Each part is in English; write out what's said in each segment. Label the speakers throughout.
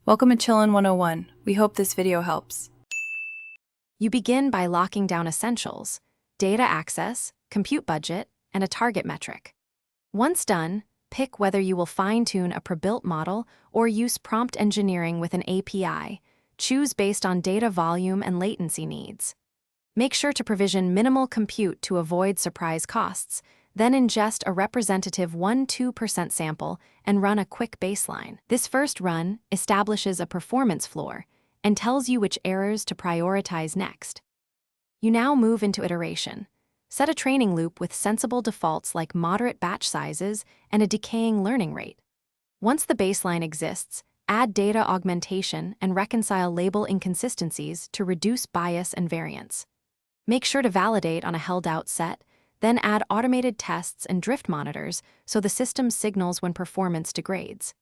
Speaker 1: Welcome to Chillin' 101. We hope this video helps.
Speaker 2: You begin by locking down essentials, data access, compute budget, and a target metric. Once done, pick whether you will fine-tune a pre-built model or use prompt engineering with an API. Choose based on data volume and latency needs. Make sure to provision minimal compute to avoid surprise costs, then ingest a representative 1-2% sample and run a quick baseline. This first run establishes a performance floor and tells you which errors to prioritize next. You now move into iteration. Set a training loop with sensible defaults like moderate batch sizes and a decaying learning rate. Once the baseline exists, add data augmentation and reconcile label inconsistencies to reduce bias and variance. Make sure to validate on a held-out set, then add automated tests and drift monitors so the system signals when performance degrades.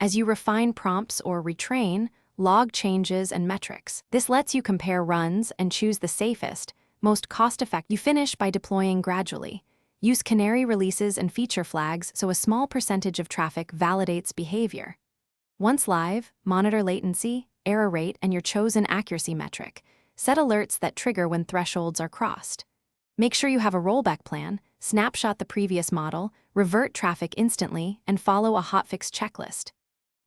Speaker 2: As you refine prompts or retrain, log changes and metrics. This lets you compare runs and choose the safest, most cost-effective. You finish by deploying gradually. Use canary releases and feature flags so a small percentage of traffic validates behavior. Once live, monitor latency, error rate, and your chosen accuracy metric. Set alerts that trigger when thresholds are crossed. Make sure you have a rollback plan, snapshot the previous model, revert traffic instantly, and follow a hotfix checklist.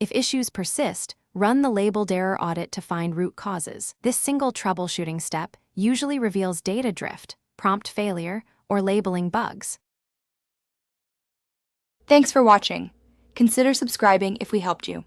Speaker 2: If issues persist, run the labeled error audit to find root causes. This single troubleshooting step usually reveals data drift, prompt failure, or labeling bugs.
Speaker 3: Thanks for watching. Consider subscribing if we helped you.